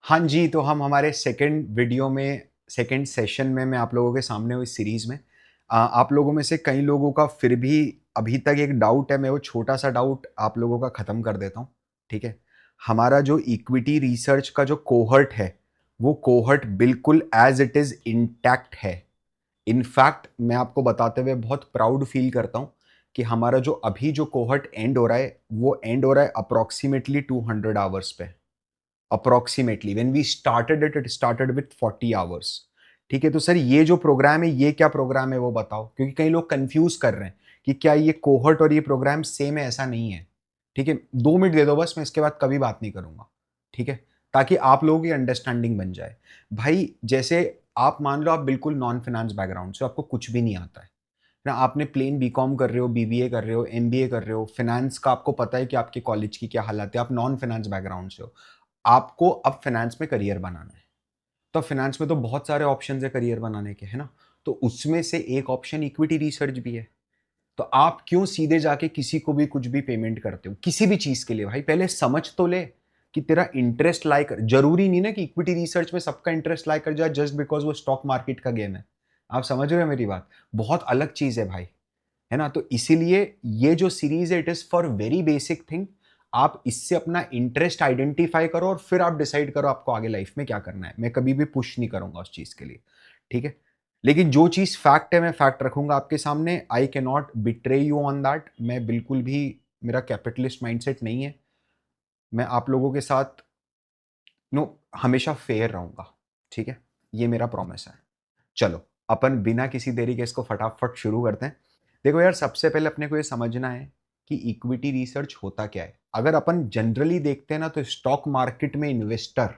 हाँ जी, तो हम हमारे सेकंड वीडियो में सेकंड सेशन में मैं आप लोगों के सामने हूँ इस सीरीज़ में। आप लोगों में से कई लोगों का फिर भी अभी तक एक डाउट है, मैं वो छोटा-सा डाउट आप लोगों का ख़त्म कर देता हूँ, ठीक है? हमारा जो इक्विटी रिसर्च का जो कोहॉर्ट है, वो कोहॉर्ट बिल्कुल एज़ इट इज़ इंटैक्ट है। इनफैक्ट मैं आपको बताते हुए बहुत प्राउड फ़ील करता हूँ कि हमारा जो अभी जो कोहॉर्ट एंड हो रहा है, वो एंड हो रहा है अप्रॉक्सिमेटली 200 आवर्स पे। Approximately when we started it started with 40 hours. ठीक है, तो सर ये जो प्रोग्राम है ये क्या प्रोग्राम है वो बताओ, क्योंकि कई लोग कंफ्यूज कर रहे हैं कि क्या ये कोहर्ट और ये प्रोग्राम सेम है। ऐसा नहीं है। ठीक है, 2 मिनट दे दो बस, मैं इसके बाद कभी बात नहीं करूंगा। ठीक है, ताकि आप लोगों की अंडरस्टैंडिंग बन जाए। भाई जैसे आप मान लो आप बिल्कुल नॉन फाइनेंस बैकग्राउंड से, आपको कुछ भी नहीं आता है ना, आपने प्लेन बीकॉम कर रहे हो, बीबीए कर रहे हो, एमबीए कर रहे हो, फाइनेंस का आपको पता है कि आपके कॉलेज की क्या हालत है, आप नॉन फाइनेंस बैकग्राउंड से हो, आपको अब फाइनेंस में करियर बनाना है। तो फाइनेंस में तो बहुत सारे ऑप्शन है करियर बनाने के, है ना? तो उसमें से एक ऑप्शन इक्विटी रिसर्च भी है। तो आप क्यों सीधे जाके किसी को भी कुछ भी पेमेंट करते हो किसी भी चीज के लिए? भाई पहले समझ तो ले कि तेरा इंटरेस्ट लाई कर। जरूरी नहीं ना कि इक्विटी रिसर्च में सबका इंटरेस्ट लाई कर जाए जस्ट बिकॉज वो स्टॉक मार्केट का गेम है। आप समझ रहे हो मेरी बात? बहुत अलग चीज है भाई, है ना? तो इसीलिए ये जो सीरीज है it is for very basic thing. आप इससे अपना इंटरेस्ट आइडेंटिफाई करो और फिर आप डिसाइड करो आपको आगे लाइफ में क्या करना है। मैं कभी भी पुश नहीं करूंगा उस चीज के लिए, ठीक है? लेकिन जो चीज फैक्ट है मैं फैक्ट रखूंगा आपके सामने। I can not betray you on that. मैं बिल्कुल भी, मेरा कैपिटलिस्ट माइंडसेट नहीं है। मैं आप लोगों के साथ नो हमेशा फेयर रहूंगा, ठीक है? ये मेरा प्रॉमिस है। चलो अपन बिना किसी देरी के इसको फटाफट शुरू करते हैं। देखो यार, सबसे पहले अपने को ये समझना है कि इक्विटी रिसर्च होता क्या है। अगर अपन जनरली देखते हैं ना, तो स्टॉक मार्केट में investor,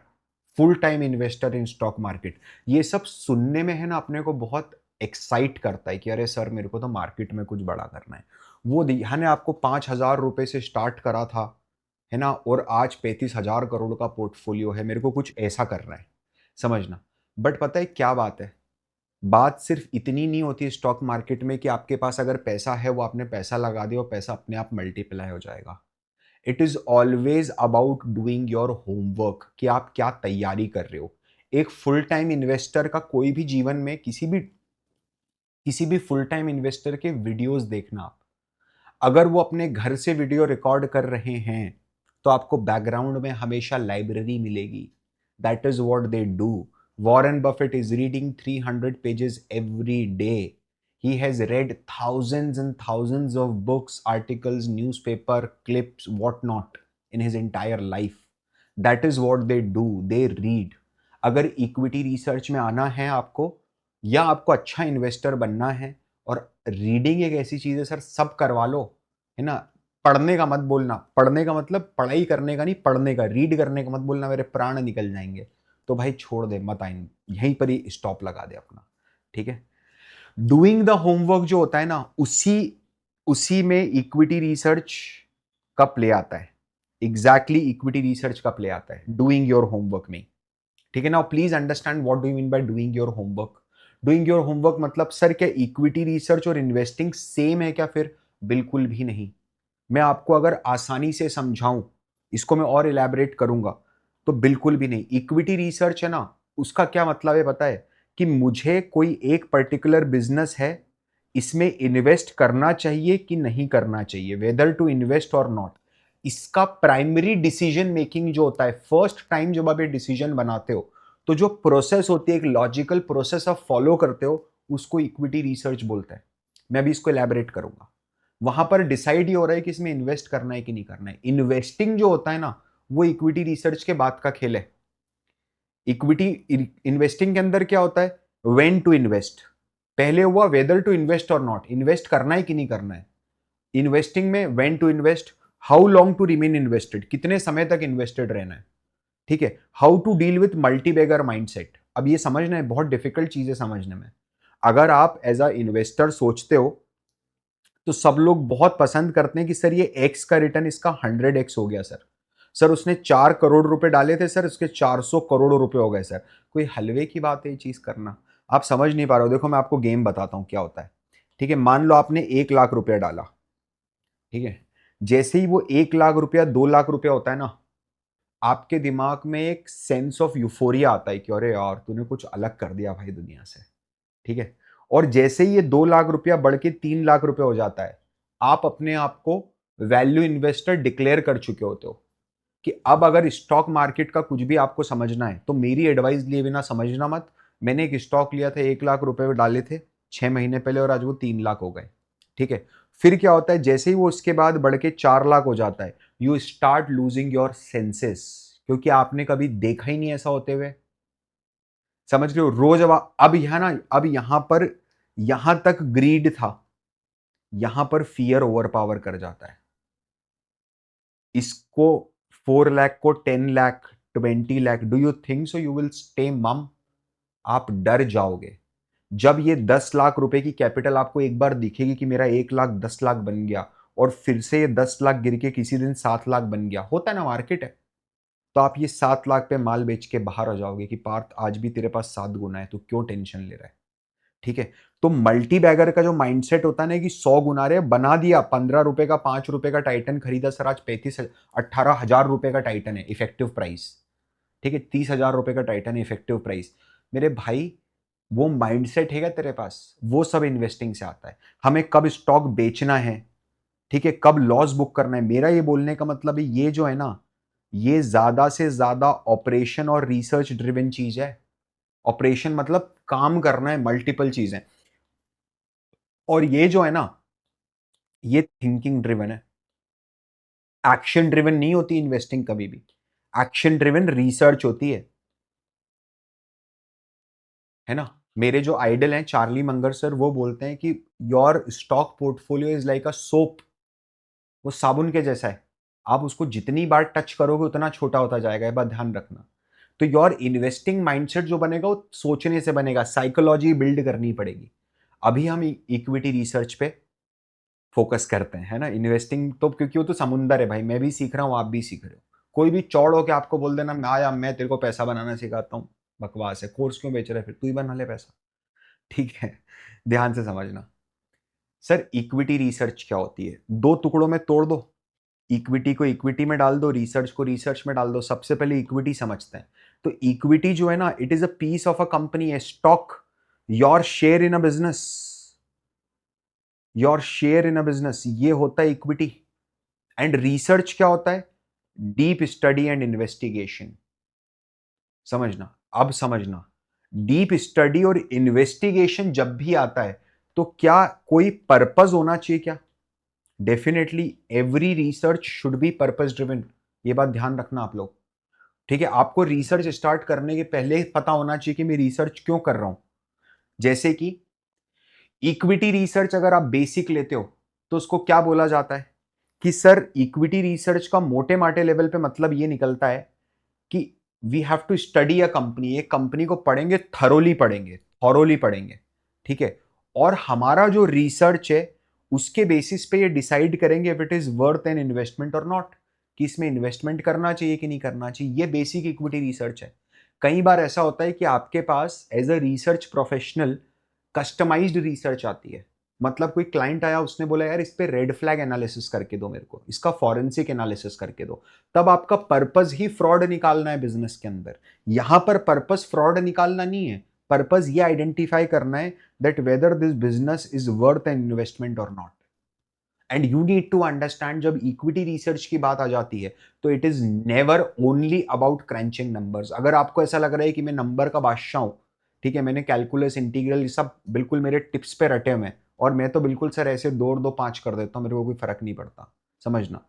full time investor in stock market, ये सब सुनने में है ना अपने को बहुत एक्साइट करता है कि अरे सर मेरे को तो मार्केट में कुछ बड़ा करना है। वो ध्यान है आपको 5,000 रुपए से स्टार्ट करा था, है ना, और आज 35,000 करोड़ का पोर्टफोलियो है, मेरे को कुछ ऐसा करना है, समझना। बट पता है क्या बात है? बात सिर्फ इतनी नहीं होती स्टॉक मार्केट में कि आपके पास अगर पैसा है वो आपने पैसा लगा दिया और पैसा अपने आप मल्टीप्लाई हो जाएगा। It is always about doing your homework कि आप क्या तैयारी कर रहे हो। एक फुल टाइम इन्वेस्टर का कोई भी जीवन में किसी भी फुल टाइम इन्वेस्टर के वीडियोस देखना आप। अगर वो अपने घर से वीडियो रिकॉर्ड कर रहे हैं तो आपको बैकग्राउंड में हमेशा लाइब्रेरी मिलेगी। That is what they do. Warren Buffett is reading 300 pages every day. He has read thousands and thousands of books, articles, newspaper clips, whatnot in his entire life. That is what they do. They read. अगर equity research में आना है आपको, या आपको अच्छा investor बनना है, और रीडिंग एक ऐसी चीज है सर, सब करवा लो, है ना? पढ़ने का मत बोलना। पढ़ने का मतलब पढ़ाई करने का नहीं, पढ़ने का, रीड करने का मत बोलना, मेरे प्राण निकल जाएंगे। तो भाई छोड़ दे, मत आइन, यहीं पर ही स्टॉप लगा दे अपना, ठीक है? डूइंग द होमवर्क जो होता है ना, उसी उसी में इक्विटी रिसर्च का प्ले आता है। एग्जैक्टली इक्विटी रिसर्च का प्ले आता है डूइंग योर होमवर्क में। ठीक है ना? Please understand what do you mean by doing your homework. Doing your homework मतलब सर क्या इक्विटी रिसर्च और इन्वेस्टिंग सेम है क्या? फिर बिल्कुल भी नहीं। मैं आपको अगर आसानी से समझाऊं, इसको मैं और इलेबोरेट करूंगा, तो बिल्कुल भी नहीं। इक्विटी रिसर्च है ना, उसका क्या मतलब है पता है? कि मुझे कोई एक पर्टिकुलर बिजनेस है, इसमें इन्वेस्ट करना चाहिए कि नहीं करना चाहिए, वेदर टू इन्वेस्ट और नॉट। इसका प्राइमरी डिसीजन मेकिंग जो होता है, फर्स्ट टाइम जब आप ये डिसीजन बनाते हो, तो जो प्रोसेस होती है, एक लॉजिकल प्रोसेस आप फॉलो करते हो, उसको इक्विटी रिसर्च बोलते हैं। मैं अभी इसको इलेबोरेट करूंगा। वहां पर डिसाइड ये हो रहा है कि इसमें इन्वेस्ट करना है कि नहीं करना है। इन्वेस्टिंग जो होता है ना, वो इक्विटी रिसर्च के बाद का खेल है। इक्विटी इन्वेस्टिंग के अंदर क्या होता है? When to invest. पहले हुआ वेदर टू इन्वेस्ट और नॉट, इन्वेस्ट करना है कि नहीं करना है। इन्वेस्टिंग में when to invest, how long to remain invested, कितने समय तक इन्वेस्टेड रहना है, ठीक है? How to deal with multibagger mindset. अब ये समझना है, बहुत डिफिकल्ट चीज है समझने में। अगर आप एज अ इन्वेस्टर सोचते हो, तो सब लोग बहुत पसंद करते हैं कि सर ये एक्स का रिटर्न इसका 100x हो गया सर। सर उसने 4 करोड़ रुपए डाले थे सर, उसके 400 करोड़ रुपए हो गए सर। कोई हलवे की बात है ये चीज करना? आप समझ नहीं पा रहे हो। देखो मैं आपको गेम बताता हूं क्या होता है, ठीक है? मान लो आपने 1 लाख रुपया डाला, ठीक है? जैसे ही वो 1 लाख रुपया 2 लाख रुपया होता है ना, आपके दिमाग में एक सेंस ऑफ यूफोरिया आता है कि अरे यार तूने कुछ अलग कर दिया भाई दुनिया से, ठीक है। और जैसे ही ये 2 लाख रुपया बढ़ के 3 लाख रुपए हो जाता है, आप अपने आप को वैल्यू इन्वेस्टर डिक्लेयर कर चुके होते हो कि अब अगर स्टॉक मार्केट का कुछ भी आपको समझना है तो मेरी एडवाइस लिए बिना समझना मत। मैंने एक स्टॉक लिया था, 1 लाख रुपए डाले थे 6 महीने पहले और आज वो 3 लाख हो गए, ठीक है। फिर क्या होता है, जैसे ही वो उसके बाद बढ़ के 4 लाख हो जाता है, you start losing your senses, क्योंकि आपने कभी देखा ही नहीं ऐसा होते हुए। समझ रहे हो, रोज अब यहां ना, अब यहां पर, यहां तक ग्रीड था, यहां पर फियर ओवर पावर कर जाता है। इसको 4 लाख को 10 lakh, 20 lakh, do you think so you will stay मम? आप डर जाओगे। जब ये 10 लाख रुपए की कैपिटल आपको एक बार दिखेगी कि मेरा 1 लाख 10 लाख बन गया, और फिर से ये 10 लाख गिर के किसी दिन 7 लाख बन गया, होता है ना, मार्केट है। तो आप ये 7 लाख पे माल बेच के बाहर आ जाओगे कि पार्थ आज भी तेरे पास 7 गुना है, तो क्यों टेंशन ले रहा है, ठीक है। तो मल्टी बैगर का जो माइंडसेट होता है ना कि 100 गुना रे बना दिया, 15 रुपए का 5 रुपए का टाइटन खरीदा सर, आज 18,000 रुपए का टाइटन है इफेक्टिव प्राइस, ठीक है, 30,000 रुपए का टाइटन है इफेक्टिव प्राइस। मेरे भाई, वो माइंडसेट है क्या तेरे पास? वो सब इन्वेस्टिंग से आता है। हमें कब स्टॉक बेचना है, ठीक है, कब लॉस बुक करना है, मेरा ये बोलने का मतलब है ये जो है ना, ये ज्यादा से ज्यादा ऑपरेशन और रिसर्च ड्रिवन चीज है। ऑपरेशन मतलब काम करना है, मल्टीपल चीजें। और ये जो है ना, ये थिंकिंग ड्रिवन है। एक्शन ड्रिवन नहीं होती इन्वेस्टिंग कभी भी। एक्शन ड्रिवन रिसर्च होती है ना। मेरे जो आइडल हैं चार्ली मंगर सर, वो बोलते हैं कि your stock portfolio is like a soap. वो साबुन के जैसा है, आप उसको जितनी बार टच करोगे उतना छोटा होता जाएगा, ये बात ध्यान रखना। तो योर इन्वेस्टिंग माइंडसेट जो बनेगा वो सोचने से बनेगा, साइकोलॉजी बिल्ड करनी पड़ेगी। अभी हम इक्विटी रिसर्च पे फोकस करते हैं, है ना। इन्वेस्टिंग तो क्योंकि वो तो समुंदर है भाई, मैं भी सीख रहा हूँ, आप भी सीख रहे हो। कोई भी चौड़ होके आपको बोल देना मैं आया, मैं तेरे को पैसा बनाना सिखाता हूँ, बकवास है। कोर्स क्यों बेच रहा है, फिर तू ही बना ले पैसा, ठीक है। ध्यान से समझना। सर इक्विटी रिसर्च क्या होती है, दो टुकड़ों में तोड़ दो। इक्विटी को इक्विटी में डाल दो, रिसर्च को रिसर्च में डाल दो। सबसे पहले इक्विटी समझते हैं। तो इक्विटी जो है ना, it is a piece of a company, a stock, your share in a business, your share in a business, ये होता है इक्विटी। एंड रिसर्च क्या होता है? Deep study and investigation. समझना, अब समझना। डीप स्टडी और इन्वेस्टिगेशन जब भी आता है, तो क्या कोई पर्पस होना चाहिए क्या? Definitely every research should be purpose driven. ये बात ध्यान रखना आप लोग, ठीक है। आपको रिसर्च स्टार्ट करने के पहले पता होना चाहिए कि मैं रिसर्च क्यों कर रहा हूं। जैसे कि इक्विटी रिसर्च अगर आप बेसिक लेते हो, तो उसको क्या बोला जाता है कि सर इक्विटी रिसर्च का मोटे माटे लेवल पे मतलब ये निकलता है कि we have to study a company, एक कंपनी को पढ़ेंगे, थॉरोली पढ़ेंगे, ठीक है। और हमारा जो रिसर्च है उसके बेसिस पे ये डिसाइड करेंगे if it is worth an investment और नॉट, कि इसमें इन्वेस्टमेंट करना चाहिए कि नहीं करना चाहिए। ये बेसिक इक्विटी रिसर्च है। कई बार ऐसा होता है कि आपके पास as a research professional customised research आती है। मतलब कोई क्लाइंट आया, उसने बोला यार इस पे रेड फ्लैग एनालिसिस करके दो मेरे को, इसका फॉरेंसिक एनालिसिस करके दो। तब आपका पर्पस ही फ्रॉड निकालना है बिजनेस के अंदर। यहां पर पर्पस फ्रॉड निकालना नहीं है, पर्पस ये आइडेंटिफाई करना है that whether this business is worth an investment और नॉट। And you need to understand, जब इक्विटी रिसर्च की बात आ जाती है तो it is never only about crunching numbers. अगर आपको ऐसा लग रहा है कि मैं नंबर का बादशाह हूं, ठीक है, मैंने कैलकुलस इंटीग्रल ये सब बिल्कुल मेरे टिप्स पे रटे हुए हैं, और मैं तो बिल्कुल सर ऐसे 2 और 2 5 कर देता हूं, मेरे को कोई फर्क नहीं पड़ता, समझना,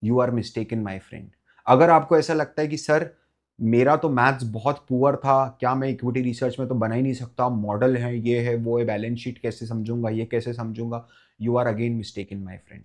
you are mistaken my friend. अगर आपको ऐसा लगता है कि सर मेरा तो मैथ्स बहुत पुअर था, क्या मैं इक्विटी रिसर्च में तो बना ही नहीं सकता, मॉडल है, ये है, वो है, बैलेंस शीट कैसे समझूंगा, ये कैसे समझूंगा, you are again mistaken my friend,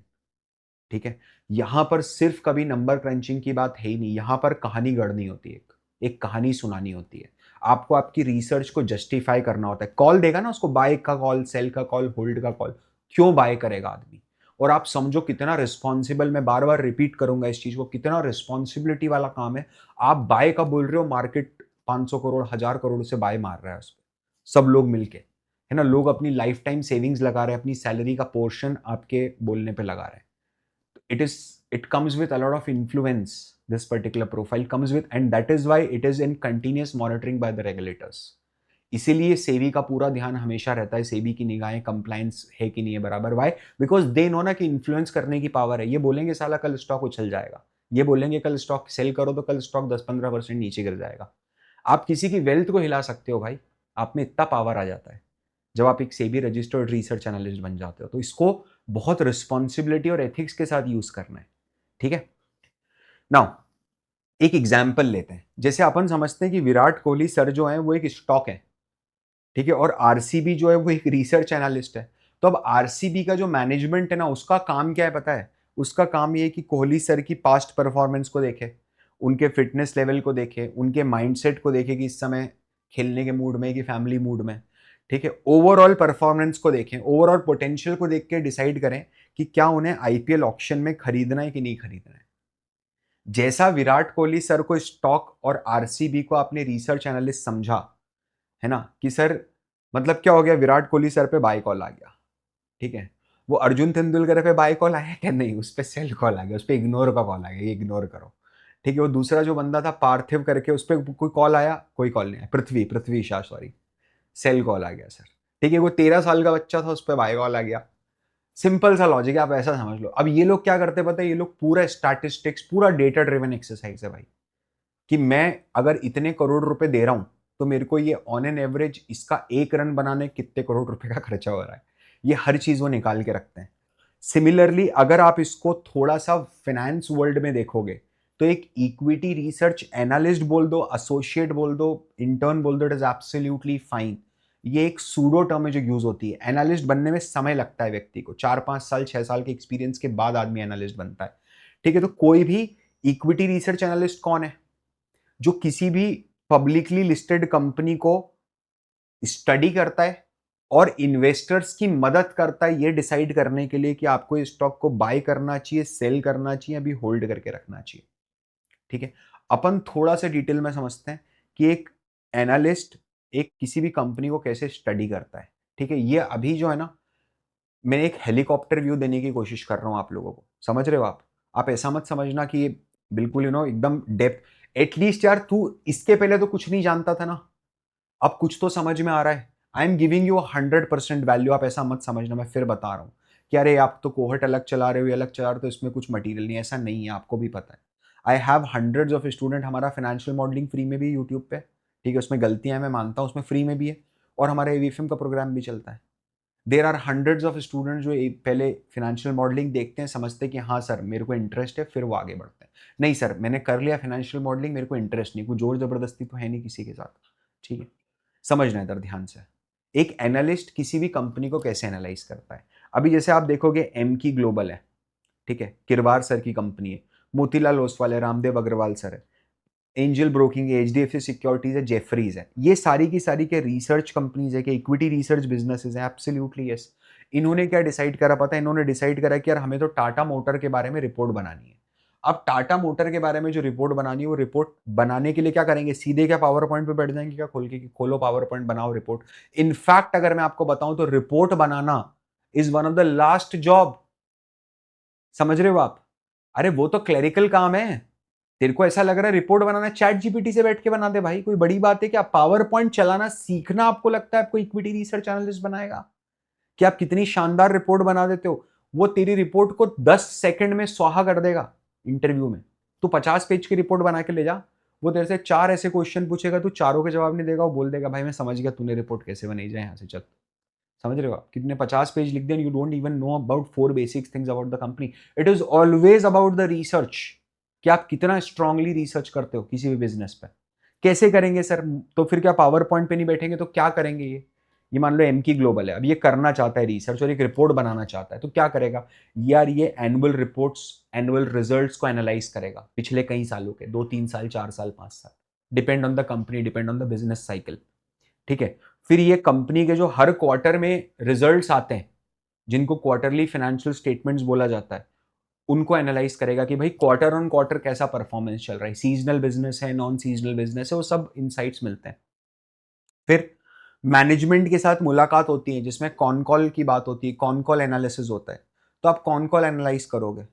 ठीक है। यहां पर सिर्फ कभी नंबर क्रंचिंग की बात है ही नहीं, यहां पर कहानी गढ़नी होती है, एक कहानी सुनानी होती है। आपको आपकी रिसर्च को जस्टिफाई करना होता है। कॉल देगा ना उसको, बाय का कॉल, सेल का कॉल, होल्ड का कॉल, क्यों बाय करेगा आदमी। और आप समझो कितना रिस्पॉन्सिबल, मैं बार बार रिपीट करूंगा इस चीज को, कितना रिस्पॉन्सिबिलिटी वाला काम है। आप बाय का बोल रहे हो, मार्केट 500 करोड़ 1000 करोड़ से बाय मार रहा है उस पर, सब लोग मिलके, है ना। लोग अपनी लाइफ टाइम सेविंग्स लगा रहे हैं, अपनी सैलरी का पोर्शन आपके बोलने पे लगा रहे हैं। it is it comes with a lot of influence, this particular profile comes with, and that is why it is in continuous monitoring by the regulators. इसीलिए सेबी का पूरा ध्यान हमेशा रहता है, सेबी की निगाहें कंप्लायंस है कि नहीं है बराबर। वाई? बिकॉज दे नो ना कि इन्फ्लुएंस करने की पावर है। ये बोलेंगे साला कल स्टॉक उछल जाएगा, ये बोलेंगे कल स्टॉक सेल करो तो कल स्टॉक 10-15% नीचे गिर जाएगा। आप किसी की वेल्थ को हिला सकते हो भाई, आप में इतना पावर आ जाता है जब आप एक सेबी रजिस्टर्ड रिसर्च एनालिस्ट बन जाते हो। तो इसको बहुत रिस्पॉन्सिबिलिटी और एथिक्स के साथ यूज करना है, ठीक है। नाउ एक एग्जाम्पल लेते हैं, जैसे अपन समझते हैं कि विराट कोहली सर जो है वो एक स्टॉक है, ठीक है, और आरसीबी जो है वो एक रिसर्च एनालिस्ट है। तो अब आरसीबी का जो मैनेजमेंट है ना, उसका काम क्या है पता है? उसका काम ये है कि कोहली सर की पास्ट परफॉर्मेंस को देखे, उनके फिटनेस लेवल को देखे, उनके माइंडसेट को देखे कि इस समय खेलने के मूड में कि फैमिली मूड में, ठीक है, ओवरऑल परफॉर्मेंस को देखें, ओवरऑल पोटेंशियल को देख के डिसाइड करें कि क्या उन्हें आईपीएल ऑक्शन में खरीदना है कि नहीं खरीदना है। जैसा विराट कोहली सर को स्टॉक और आरसीबी को आपने रिसर्च एनालिस्ट समझा है ना, कि सर मतलब क्या हो गया, विराट कोहली सर पे बाय कॉल आ गया, ठीक है, वो अर्जुन तेंदुलकर पे बाय कॉल आया क्या? नहीं, उस पर सेल कॉल आ गया, उस पर इग्नोर का कॉल आ गया, इग्नोर करो, ठीक है। वो दूसरा जो बंदा था पार्थिव करके, उस पर कोई कॉल आया? कोई कॉल नहीं आया। पृथ्वी शाह, सॉरी, सेल कॉल आ गया सर, ठीक है। वो 13 साल का बच्चा था, उस पर बाय कॉल आ गया। सिंपल सा लॉजिक है, आप ऐसा समझ लो। अब ये लोग क्या करते पता है? ये लोग पूरा स्टैटिस्टिक्स, पूरा डेटा ड्रिवन एक्सरसाइज है भाई, कि मैं अगर इतने करोड़ रुपए दे रहा हूं तो मेरे को ये ऑन एन एवरेज इसका 1 रन बनाने कितने करोड़ रुपए का खर्चा हो रहा है, ये हर चीज वो निकाल के रखते हैं। सिमिलरली अगर आप इसको थोड़ा सा फाइनेंस वर्ल्ड में देखोगे तो एक इक्विटी रिसर्च एनालिस्ट बोल दो, एसोसिएट बोल दो, इंटर्न बोल दो, इट इज एब्सोल्युटली फाइन। ये एक सूडो टर्म है जो यूज होती है। एनालिस्ट बनने में समय लगता है व्यक्ति को, 4-5 साल 6 साल के एक्सपीरियंस के बाद आदमी एनालिस्ट बनता है, ठीक है। तो कोई भी इक्विटी रिसर्च एनालिस्ट कौन है? जो किसी भी पब्लिकली लिस्टेड कंपनी को स्टडी करता है और इन्वेस्टर्स की मदद करता है ये डिसाइड करने के लिए कि आपको इस स्टॉक को बाय करना चाहिए, सेल करना चाहिए, अभी होल्ड करके रखना चाहिए, ठीक है। अपन थोड़ा सा डिटेल में समझते हैं कि एक एनालिस्ट एक किसी भी कंपनी को कैसे स्टडी करता है, ठीक है। ये अभी जो है ना, मैं एक हेलीकॉप्टर व्यू देने की कोशिश कर रहा हूं आप लोगों को, समझ रहे हो आप ऐसा मत समझना कि ये बिल्कुल एकदम डेप्थ। एटलीस्ट यार तू इसके पहले तो कुछ नहीं जानता था ना, अब कुछ तो समझ में आ रहा है। I am giving you 100% value, आप ऐसा मत समझना, मैं फिर बता रहा हूँ कि अरे आप तो कोहट अलग चला रहे हो, ये अलग चला रहे हो, तो इसमें कुछ मटीरियल नहीं है, ऐसा नहीं है, आपको भी पता है। I have hundreds of student, हमारा फाइनेंशियल मॉडलिंग फ्री में भी यूट्यूब पे, ठीक है, उसमें गलतियां मैं मानता हूँ, उसमें फ्री में भी है, और हमारा एवीएफएम का प्रोग्राम भी चलता है। There are hundreds of student जो पहले फाइनेंशियल मॉडलिंग देखते हैं, समझते हैं कि हाँ सर मेरे को इंटरेस्ट है, फिर वो आगे बढ़ते हैं। नहीं सर, मैंने कर लिया फाइनेंशियल मॉडलिंग, मेरे को इंटरेस्ट नहीं, कोई जोर जबरदस्ती तो है नहीं किसी के साथ, ठीक है। समझना है इधर ध्यान से, एक एनालिस्ट किसी भी कंपनी को कैसे एनालाइज करता है। अभी जैसे आप देखोगे एम की ग्लोबल है, ठीक है, किरवार सर की कंपनी है, मोतीलाल ओसवाल है, रामदेव अग्रवाल सर है, एंजल ब्रोकिंग है, एचडीएफसी सिक्योरिटीज है, जेफरीज है, ये सारी की सारी के रिसर्च कंपनीज है, कि इक्विटी रिसर्च बिजनेसेस है, एब्सोल्युटली यस। इन्होंने क्या डिसाइड करा पता है? इन्होंने डिसाइड करा कि यार हमें तो टाटा मोटर के बारे में रिपोर्ट बनानी है। अब टाटा मोटर के बारे में जो रिपोर्ट बनानी है, वो रिपोर्ट बनाने के लिए क्या करेंगे? सीधे क्या पावर पॉइंट पे बैठ जाएंगे क्या खोल के कि खोलो पावर पॉइंट बनाओ रिपोर्ट? इनफैक्ट अगर मैं आपको बताऊं तो report banana is one of the last job, समझ रहे हो आप? अरे वो तो क्लरिकल काम है। तेरे को ऐसा लग रहा है रिपोर्ट बनाना चैट जीपीटी से बैठ के बना दे भाई, कोई बड़ी बात है क्या? पावर पॉइंट चलाना सीखना आपको लगता है आपको इक्विटी रिसर्च एनालिस्ट बनाएगा? कि आप कितनी शानदार रिपोर्ट बना देते हो, वो तेरी रिपोर्ट को 10 सेकंड में स्वाहा कर देगा इंटरव्यू में। तू 50 पेज की रिपोर्ट बना के ले जा, वो तेरे से 4 ऐसे क्वेश्चन पूछेगा, तू चारों के जवाब नहीं देगा, वो बोल देगा भाई मैं समझ गया तूने रिपोर्ट कैसे बनाई, जाए यहां से चल। समझ रहे हो आप? कितने 50 पेज लिख दिया, you don't even know about 4 basic things about the company. It is always about the research, कि आप कितना स्ट्रांगली रिसर्च करते हो किसी भी बिजनेस पे। कैसे करेंगे सर? तो फिर क्या पावर पॉइंट पे नहीं बैठेंगे तो क्या करेंगे? ये मान लो एम की ग्लोबल है, अब ये करना चाहता है रिसर्च और एक रिपोर्ट बनाना चाहता है, तो क्या करेगा यार? ये एनुअल रिपोर्ट्स, एनुअल रिजल्ट्स को एनालाइज करेगा, पिछले कई सालों के, 2-3 साल 4 साल 5 साल, depend on the company, depend on the business cycle, ठीक है। फिर ये कंपनी के जो हर क्वार्टर में रिजल्ट्स आते हैं, जिनको क्वार्टरली फाइनेंशियल स्टेटमेंट्स बोला जाता है, उनको एनालाइज करेगा कि भाई क्वार्टर ऑन क्वार्टर कैसा परफॉर्मेंस चल रहा है, सीजनल बिजनेस है, नॉन सीजनल बिजनेस है, वो सब इनसाइट्स मिलते हैं। फिर मैनेजमेंट के साथ मुलाकात होती है, जिसमें कॉन कॉल की बात होती है, कॉन कॉल एनालिसिस होता है। तो आप कॉन कॉल एनालाइज करोगे,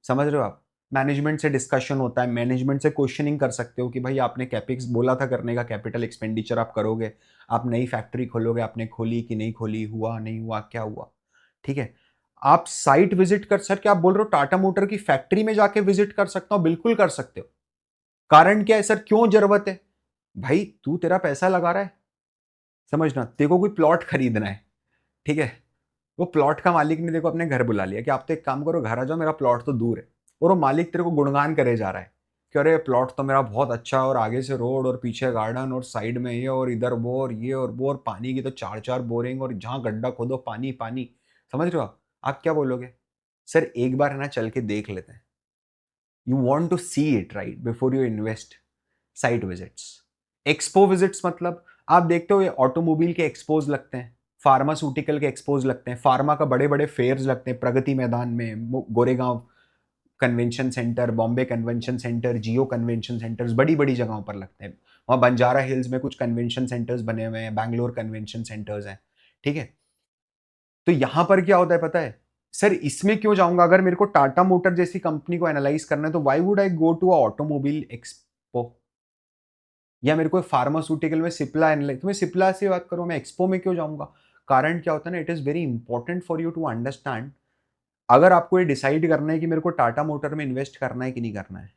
समझ रहे हो आप? मैनेजमेंट से डिस्कशन होता है, मैनेजमेंट से क्वेश्चनिंग कर सकते हो कि भाई आपने कैपेक्स बोला था करने का, कैपिटल एक्सपेंडिचर आप करोगे, आप नई फैक्ट्री खोलोगे, आपने खोली कि नहीं खोली, हुआ नहीं हुआ, क्या हुआ, ठीक है। आप साइट विजिट कर सर, क्या आप बोल रहे हो टाटा मोटर की फैक्ट्री में जाके विजिट कर सकता हूं? बिल्कुल कर सकते हो। कारण क्या है सर, क्यों जरूरत है? भाई तू तेरा पैसा लगा रहा है, समझना, तेरे को कोई प्लॉट खरीदना है, ठीक है, वो प्लॉट का मालिक ने देखो अपने घर बुला लिया कि आप तो एक काम करो, घर आ जाओ, मेरा प्लॉट तो दूर है, और वो मालिक तेरे को गुणगान करे जा रहा है कि अरे प्लॉट तो मेरा बहुत अच्छा है, और आगे से रोड और पीछे गार्डन और साइड में ये और इधर वो और ये और वो, और पानी की तो चार चार बोरिंग, और जहां गड्ढा खोदो पानी पानी। समझ रहे हो आप क्या बोलोगे? सर एक बार है ना चल के देख लेते हैं। You want to see it right before you invest. Site visits, expo visits, मतलब आप देखते हो ये ऑटोमोबाइल के एक्सपोज लगते हैं, फार्मास्यूटिकल के एक्सपोज लगते हैं, फार्मा का बड़े बड़े फेयर्स लगते हैं, प्रगति मैदान में, Goregaon convention centre, Bombay convention centre, Jio convention centres, बड़ी बड़ी जगहों पर लगते हैं। वहाँ बंजारा हिल्स में कुछ कन्वेंशन सेंटर्स बने हुए हैं, बैंगलोर कन्वेंशन सेंटर्स हैं, ठीक है। तो यहां पर क्या होता है पता है सर, इसमें क्यों जाऊंगा? अगर मेरे को टाटा मोटर जैसी कंपनी को एनालाइज करना है तो why would I go to a automobile expo? या मेरे को फार्मास्यूटिकल में सिप्ला एनालाइज, तो मैं सिप्ला से बात करूं, मैं एक्सपो में क्यों जाऊंगा? कारण क्या होता है ना, it is very important for you to understand. अगर आपको ये डिसाइड करना है कि मेरे को टाटा मोटर में इन्वेस्ट करना है कि नहीं करना है,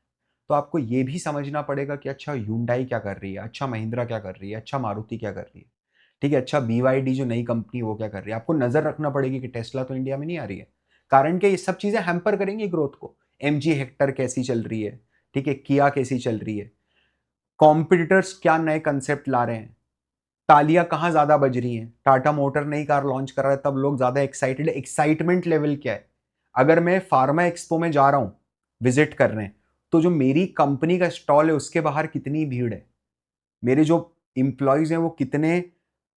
तो आपको ये भी समझना पड़ेगा कि अच्छा ह्यूंडई क्या कर रही है, अच्छा महिंद्रा क्या कर रही है, अच्छा मारुति क्या कर रही है, ठीक है, अच्छा BYD जो नई कंपनी वो क्या कर रही है। आपको नजर रखना पड़ेगी कि टेस्ला तो इंडिया में नहीं आ रही है, कारण कि ये सब चीजें हैम्पर करेंगी ग्रोथ को। MG हेक्टर कैसी चल रही है, ठीक है, किया कैसी चल रही है, कॉम्पिटिटर्स क्या नए कंसेप्ट ला रहे हैं, तालियां कहां ज्यादा बज रही हैं, टाटा मोटर नई कार लॉन्च कर रहा है तब लोग ज्यादा एक्साइटेड है, एक्साइटमेंट लेवल क्या है। अगर मैं फार्मा एक्सपो में जा रहा हूं विजिट करने, तो जो मेरी कंपनी का स्टॉल है उसके बाहर कितनी भीड़ है, मेरे जो इंप्लॉयज हैं वो कितने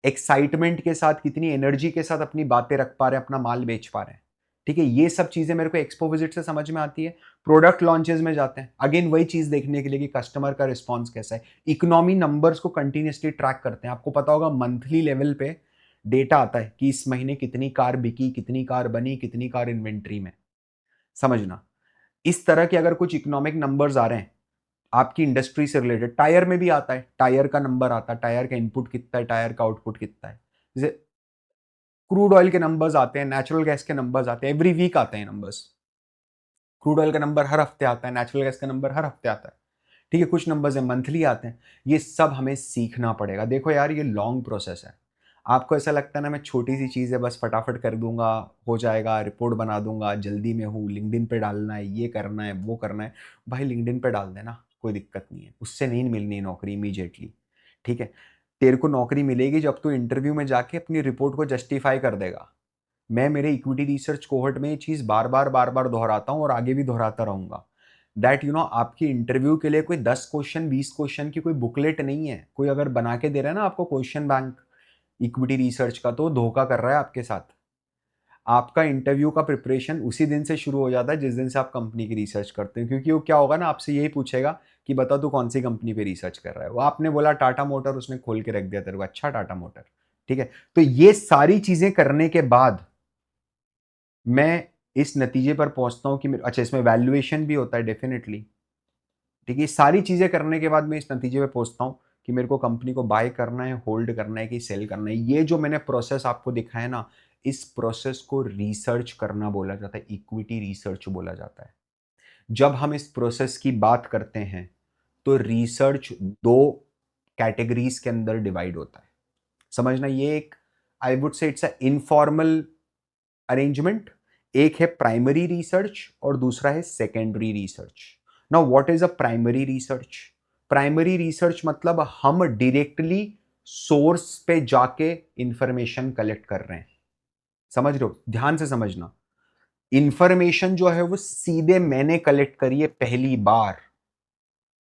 एक्साइटमेंट के साथ, कितनी एनर्जी के साथ अपनी बातें रख पा रहे हैं, अपना माल बेच पा रहे हैं, ठीक है। ये सब चीजें मेरे को एक्सपो विजिट से समझ में आती है। प्रोडक्ट लॉन्चेस में जाते हैं, अगेन वही चीज देखने के लिए कि कस्टमर का रिस्पॉन्स कैसा है। इकोनॉमी नंबर्स को कंटिन्यूसली ट्रैक करते हैं, आपको पता होगा मंथली लेवल पे डेटा आता है कि इस महीने कितनी कार बिकी, कितनी कार बनी, कितनी कार इन्वेंट्री में, समझना। इस तरह के अगर कुछ इकोनॉमिक नंबर्स आ रहे हैं आपकी इंडस्ट्री से रिलेटेड, टायर में भी आता है, टायर का नंबर आता है, टायर का इनपुट कितना है, टायर का आउटपुट कितना है, जैसे क्रूड ऑयल के नंबर्स आते हैं, नेचुरल गैस के नंबर्स आते हैं, एवरी वीक आते हैं नंबर्स। क्रूड ऑयल का नंबर हर हफ्ते आता है, नेचुरल गैस का नंबर हर हफ्ते आता है, ठीक है, कुछ नंबर्स है मंथली आते हैं। ये सब हमें सीखना पड़ेगा। देखो यार ये लॉन्ग प्रोसेस है। आपको ऐसा लगता है ना मैं छोटी सी चीज़ है बस फटाफट कर दूंगा, हो जाएगा, रिपोर्ट बना दूंगा, जल्दी में हूँ, लिंक्डइन पे डालना है, ये करना है, वो करना है। भाई लिंक्डइन पे डाल देना, कोई दिक्कत नहीं है, उससे नहीं मिलनी है नौकरी इमीजिएटली, ठीक है। तेरे को नौकरी मिलेगी जब तू इंटरव्यू में जाके अपनी रिपोर्ट को जस्टिफाई कर देगा। मैं मेरे इक्विटी रिसर्च कोहर्ट में ये चीज़ बार बार दोहराता हूँ और आगे भी दोहराता रहूंगा, दैट यू नो आपकी इंटरव्यू के लिए कोई 10 क्वेश्चन 20 क्वेश्चन की कोई बुकलेट नहीं है। कोई अगर बना के दे रहा है ना आपको क्वेश्चन बैंक इक्विटी रिसर्च का, तो धोखा कर रहा है आपके साथ। आपका इंटरव्यू का प्रिपरेशन उसी दिन से शुरू हो जाता है जिस दिन से आप कंपनी की रिसर्च करते हैं, क्योंकि वो क्या होगा ना आपसे यही पूछेगा कि बता तू कौन सी कंपनी पे रिसर्च कर रहा है। वो आपने बोला टाटा मोटर, उसने खोल के रख दिया तेरे को, अच्छा टाटा मोटर, ठीक है। तो ये सारी चीजें करने के बाद मैं इस नतीजे पर पहुंचता हूं कि अच्छा इसमें वैल्यूएशन भी होता है डेफिनेटली, ठीक है। सारी चीजें करने के बाद मैं इस नतीजे पे पहुंचता हूं कि मेरे को कंपनी को बाय करना है, होल्ड करना है कि सेल करना है। ये जो मैंने प्रोसेस आपको दिखाया ना, इस प्रोसेस को रिसर्च करना बोला जाता है, इक्विटी रिसर्च बोला जाता है। जब हम इस प्रोसेस की बात करते हैं तो रिसर्च दो कैटेगरीज के अंदर डिवाइड होता है, समझना। ये एक I would say it's a informal arrangement. एक है प्राइमरी रिसर्च और दूसरा है secondary research. Now what is a primary research? Primary research मतलब हम डायरेक्टली सोर्स पे जाके इंफॉर्मेशन कलेक्ट कर रहे हैं, समझ रहे हो, ध्यान से समझना। इंफॉर्मेशन जो है वो सीधे मैंने कलेक्ट करी है पहली बार,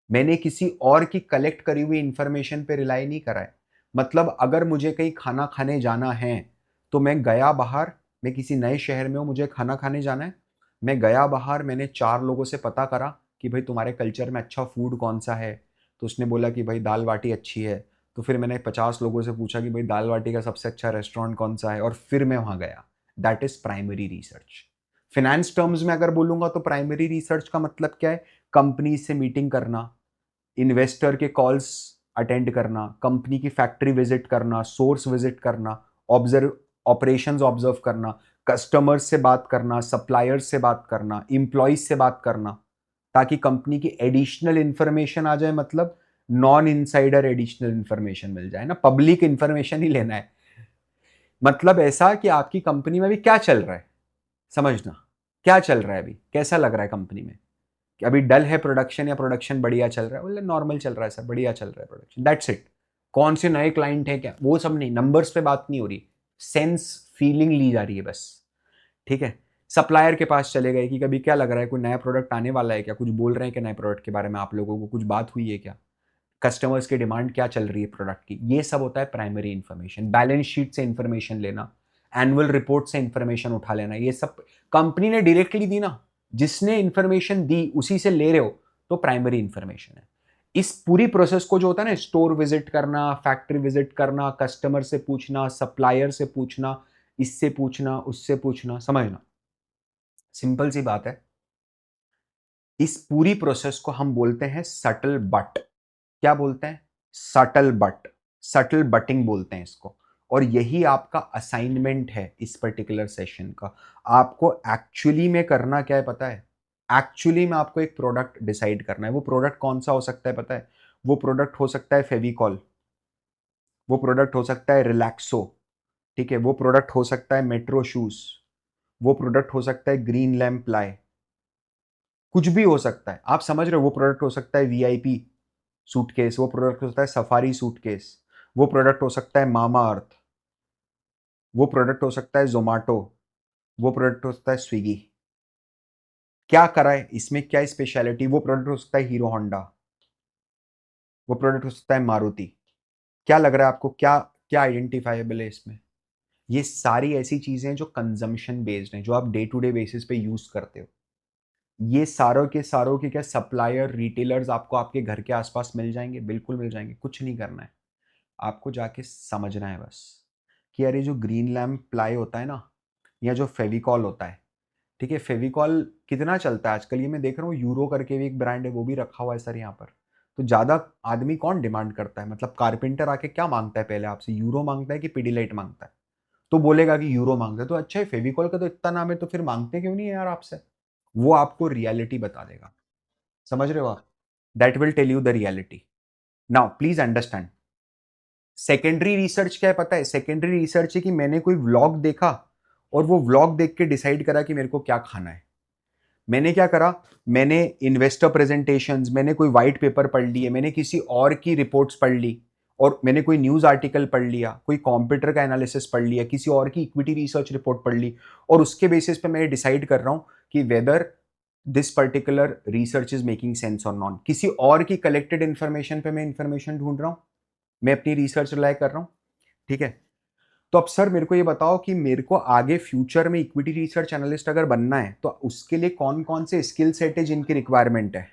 मैंने किसी और की कलेक्ट करी हुई इंफॉर्मेशन पे रिलाई नहीं करा है। मतलब अगर मुझे कहीं खाना खाने जाना है तो मैं गया बाहर, मैं किसी नए शहर में हूँ, मुझे खाना खाने जाना है, मैं गया बाहर, मैंने 4 लोगों से पता करा कि भाई तुम्हारे कल्चर में अच्छा फूड कौन सा है, तो उसने बोला कि भाई दाल बाटी अच्छी है। तो फिर मैंने 50 लोगों से पूछा कि भाई दाल बाटी का सबसे अच्छा रेस्टोरेंट कौन सा है, और फिर मैं वहाँ गया। That is primary research. Finance terms में अगर बोलूंगा तो प्राइमरी रिसर्च का मतलब क्या है? कंपनी से मीटिंग करना, इन्वेस्टर के कॉल्स अटेंड करना, कंपनी की फैक्ट्री विजिट करना, सोर्स विजिट करना, ऑब्जर्व ऑपरेशंस ऑब्जर्व करना, कस्टमर्स से बात करना, सप्लायर्स से बात करना, इंप्लॉइज से बात करना, ताकि कंपनी की एडिशनल इंफॉर्मेशन आ जाए, मतलब नॉन इनसाइडर एडिशनल इंफॉर्मेशन मिल जाए ना, पब्लिक इंफॉर्मेशन ही लेना है। मतलब ऐसा कि आपकी कंपनी में अभी क्या चल रहा है, समझना क्या चल रहा है, अभी कैसा लग रहा है कंपनी में, कि अभी डल है प्रोडक्शन या प्रोडक्शन बढ़िया चल रहा है, बोले नॉर्मल चल रहा है सर, बढ़िया चल रहा है प्रोडक्शन, दैट्स इट। कौन से नए क्लाइंट है क्या, वो सब नहीं, नंबर्स पे बात नहीं हो रही, सेंस फीलिंग ली जा रही है बस। ठीक है। सप्लायर के पास चले गए कि कभी क्या लग रहा है, कोई नया प्रोडक्ट आने वाला है क्या, कुछ बोल रहे हैं कि नए प्रोडक्ट के बारे में आप लोगों को कुछ बात हुई है क्या, कस्टमर्स की डिमांड क्या चल रही है प्रोडक्ट की, ये सब होता है प्राइमरी इंफॉर्मेशन। बैलेंस शीट से इंफॉर्मेशन लेना, एनुअल रिपोर्ट से इंफॉर्मेशन उठा लेना, ये सब कंपनी ने डायरेक्टली दी ना, जिसने इंफॉर्मेशन दी उसी से ले रहे हो, तो प्राइमरी इंफॉर्मेशन है। इस पूरी प्रोसेस को जो होता है ना, स्टोर विजिट करना, फैक्ट्री विजिट करना, कस्टमर से पूछना, सप्लायर से पूछना, इससे पूछना, उससे पूछना, समझना सिंपल सी बात है। इस पूरी प्रोसेस को हम बोलते हैं सटल बट। क्या बोलते हैं? Subtle but. सटल बटिंग बोलते हैं इसको। और यही आपका असाइनमेंट है इस पर्टिकुलर सेशन का। आपको एक्चुअली में करना क्या है पता है? एक्चुअली में आपको एक प्रोडक्ट डिसाइड करना है। वो प्रोडक्ट कौन सा हो सकता है पता है? वो प्रोडक्ट हो सकता है फेविकॉल, वो प्रोडक्ट हो सकता है रिलैक्सो, ठीक है, वो प्रोडक्ट हो सकता है मेट्रो शूज, वो प्रोडक्ट हो सकता है ग्रीन लैम्प प्लाई, कुछ भी हो सकता है, आप समझ रहे हो? वो प्रोडक्ट हो सकता है वीआईपी सूटकेस, वो प्रोडक्ट हो सकता है सफारी सूटकेस, वो प्रोडक्ट हो सकता है मामा अर्थ, वो प्रोडक्ट हो सकता है जोमाटो, वो प्रोडक्ट हो सकता है स्विगी। क्या करा है इसमें, क्या स्पेशलिटी? वो प्रोडक्ट हो सकता है हीरो होंडा, वो प्रोडक्ट हो सकता है मारुति। क्या लग रहा है आपको, क्या क्या आइडेंटिफाइबल है इसमें? ये सारी ऐसी चीजें हैं जो कंजम्पशन बेस्ड हैं, जो आप डे टू डे बेसिस पे यूज करते हो। ये सारों के सारों के क्या सप्लायर रिटेलर्स आपको आपके घर के आसपास मिल जाएंगे? बिल्कुल मिल जाएंगे। कुछ नहीं करना है, आपको जाके समझना है बस कि यार ये जो ग्रीन लैम्प प्लाई होता है ना, या जो फेविकॉल होता है, ठीक है, फेविकॉल कितना चलता है आजकल, ये मैं देख रहा हूँ यूरो करके भी एक ब्रांड है, वो भी रखा हुआ है सर यहाँ पर। तो ज्यादा आदमी कौन डिमांड करता है, मतलब कारपेंटर आके क्या मांगता है पहले आपसे, यूरो मांगता है कि पीडीलाइट मांगता है? तो बोलेगा कि यूरो मांगता है, तो अच्छा है, फेविकॉल का तो इतना नाम है, तो फिर मांगते क्यों नहीं है यार आपसे? वो आपको रियलिटी बता देगा, समझ रहे हो आप? That will tell you the reality. Now please understand, secondary research क्या है पता है? सेकेंडरी रिसर्च है कि मैंने कोई व्लॉग देखा और वो व्लॉग देख के डिसाइड करा कि मेरे को क्या खाना है। मैंने क्या करा, मैंने इन्वेस्टर प्रेजेंटेशंस, मैंने कोई वाइट पेपर पढ़ लिए, मैंने किसी और की रिपोर्ट्स पढ़ ली, और मैंने कोई न्यूज आर्टिकल पढ़ लिया, कोई कंप्यूटर का एनालिसिस पढ़ लिया, किसी और की इक्विटी रिसर्च रिपोर्ट पढ़ ली, और उसके बेसिस पे मैं डिसाइड कर रहा हूं कि whether this particular research is making sense और नॉट। किसी और की कलेक्टेड इंफॉर्मेशन पे मैं इंफॉर्मेशन ढूंढ रहा हूं, मैं अपनी रिसर्च रिलाई कर रहा हूं, ठीक है। तो अब सर मेरे को ये बताओ कि मेरे को आगे फ्यूचर में इक्विटी रिसर्च एनालिस्ट अगर बनना है तो उसके लिए कौन कौन से स्किल सेट है जिनकी रिक्वायरमेंट है,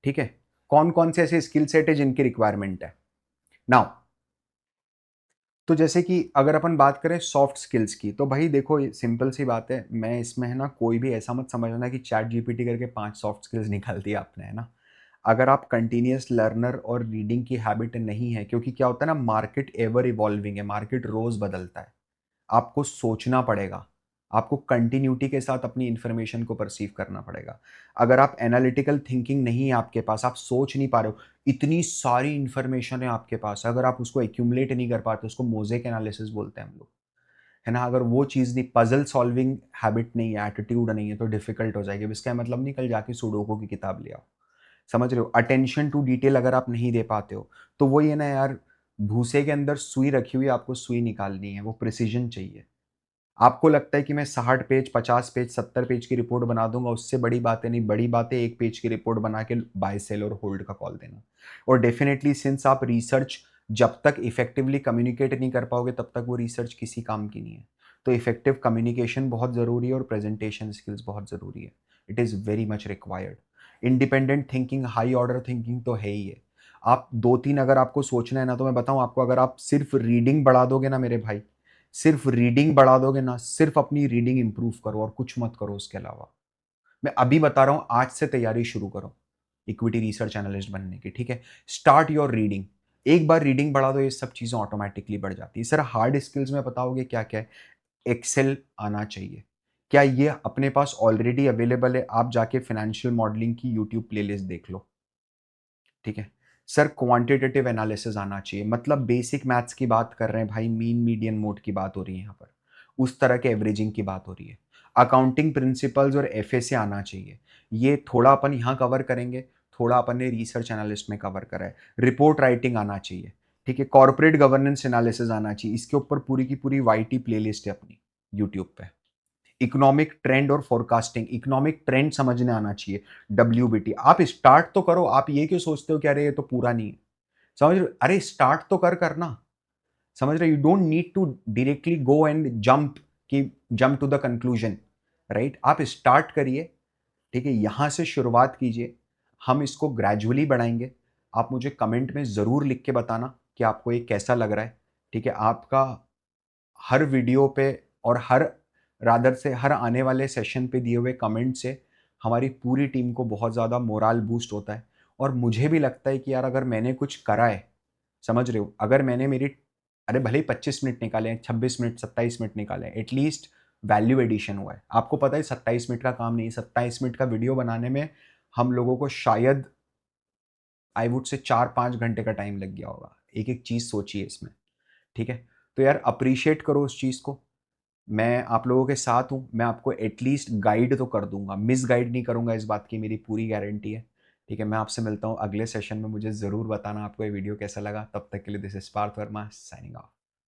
ठीक है, कौन कौन से ऐसे स्किल सेट है जिनकी रिक्वायरमेंट है। नाउ, तो जैसे कि अगर अपन बात करें सॉफ्ट स्किल्स की, तो भाई देखो सिंपल सी बात है, मैं इसमें है ना, कोई भी ऐसा मत समझना कि चैट जीपीटी करके 5 सॉफ्ट स्किल्स निकाल दिया आपने, है ना। अगर आप कंटिन्यूस लर्नर और रीडिंग की हैबिट नहीं है, क्योंकि क्या होता है ना, मार्केट एवर इवॉल्विंग है, मार्केट रोज बदलता है, आपको सोचना पड़ेगा, आपको कंटिन्यूटी के साथ अपनी इंफॉर्मेशन को परसीव करना पड़ेगा। अगर आप एनालिटिकल थिंकिंग नहीं है आपके पास, आप सोच नहीं पा रहे हो, इतनी सारी इंफॉर्मेशन है आपके पास, अगर आप उसको एक्यूमुलेट नहीं कर पाते, उसको मोजेक एनालिसिस बोलते हैं हम लोग, है ना। अगर वो चीज़ नहीं, पजल सॉल्विंग हैबिट नहीं है, एटीट्यूड नहीं है, तो डिफिकल्ट हो जाएगी। इसका मतलब नहीं कल जाके सुडोको की किताब ले आओ, समझ रहे हो। अटेंशन टू डिटेल अगर आप नहीं दे पाते हो, तो वही है ना यार, भूसे के अंदर सुई रखी हुई है, आपको सुई निकालनी है, वो प्रिसीजन चाहिए। आपको लगता है कि मैं 60 पेज, 50 पेज, 70 पेज की रिपोर्ट बना दूंगा, उससे बड़ी बातें नहीं, बड़ी बातें एक पेज की रिपोर्ट बना के बाय सेल और होल्ड का कॉल देना। और डेफिनेटली सिंस आप रिसर्च जब तक इफेक्टिवली कम्युनिकेट नहीं कर पाओगे, तब तक वो रिसर्च किसी काम की नहीं है। तो इफेक्टिव कम्युनिकेशन बहुत ज़रूरी है और प्रेजेंटेशन स्किल्स बहुत ज़रूरी है। It is very much required. Independent thinking, high order thinking तो है ही है। आप 2-3 अगर आपको सोचना है ना, तो मैं बताऊं आपको, अगर आप सिर्फ रीडिंग बढ़ा दोगे ना मेरे भाई, सिर्फ रीडिंग बढ़ा दोगे ना, सिर्फ अपनी रीडिंग इंप्रूव करो और कुछ मत करो उसके अलावा। मैं अभी बता रहा हूँ, आज से तैयारी शुरू करो इक्विटी रिसर्च एनालिस्ट बनने की, ठीक है? Start your reading. एक बार रीडिंग बढ़ा दो, ये सब चीज़ें ऑटोमेटिकली बढ़ जाती है। सर हार्ड स्किल्स में बताओगे क्या क्या है? एक्सेल आना चाहिए। क्या ये अपने पास ऑलरेडी अवेलेबल है? आप जाके फाइनेंशियल मॉडलिंग की यूट्यूब प्लेलिस्ट देख लो, ठीक है? सर क्वांटिटेटिव एनालिसिस आना चाहिए, मतलब बेसिक मैथ्स की बात कर रहे हैं भाई, मीन मीडियन मोड की बात हो रही है यहाँ पर, उस तरह के एवरेजिंग की बात हो रही है। अकाउंटिंग प्रिंसिपल्स और एफएसए आना चाहिए, ये थोड़ा अपन यहाँ कवर करेंगे, थोड़ा अपन ने रिसर्च एनालिस्ट में कवर करा है। रिपोर्ट राइटिंग आना चाहिए, ठीक है? कॉर्पोरेट गवर्नेंस एनालिसिस आना चाहिए, इसके ऊपर पूरी की पूरी वाईटी प्लेलिस्ट है अपनी यूट्यूब पे। इकोनॉमिक ट्रेंड और फोरकास्टिंग, इकोनॉमिक ट्रेंड समझने आना चाहिए, डब्ल्यूबीटी। आप स्टार्ट तो करो, आप ये क्यों सोचते हो कि अरे ये तो पूरा नहीं है? समझ रहे हो? अरे स्टार्ट तो करना, समझ रहे? You don't need to directly go and jump to the conclusion, right? आप स्टार्ट करिए, ठीक है? यहां से शुरुआत कीजिए, हम इसको ग्रेजुअली बढ़ाएंगे। आप मुझे कमेंट में ज़रूर लिख के बताना कि आपको ये कैसा लग रहा है, ठीक है? आपका हर वीडियो पे और हर आने वाले सेशन पे दिए हुए कमेंट से हमारी पूरी टीम को बहुत ज़्यादा मोराल बूस्ट होता है। और मुझे भी लगता है कि यार अगर मैंने कुछ करा है, समझ रहे हो? अगर मैंने मेरी अरे भले ही 25 मिनट निकाले हैं, 26 मिनट, 27 मिनट निकाले हैं, एटलीस्ट वैल्यू एडिशन हुआ है। आपको पता है 27 मिनट का काम नहीं है, 27 मिनट का वीडियो बनाने में हम लोगों को शायद आई वुड से 4-5 घंटे का टाइम लग गया होगा। एक-एक चीज़ सोचिए इसमें, ठीक है? तो यार अप्रिशिएट करो उस चीज़ को। मैं आप लोगों के साथ हूँ, मैं आपको एटलीस्ट गाइड तो कर दूँगा, मिसगाइड नहीं करूँगा, इस बात की मेरी पूरी गारंटी है। ठीक है, मैं आपसे मिलता हूँ अगले सेशन में, मुझे ज़रूर बताना आपको ये वीडियो कैसा लगा। तब तक के लिए this is Parth Verma signing of.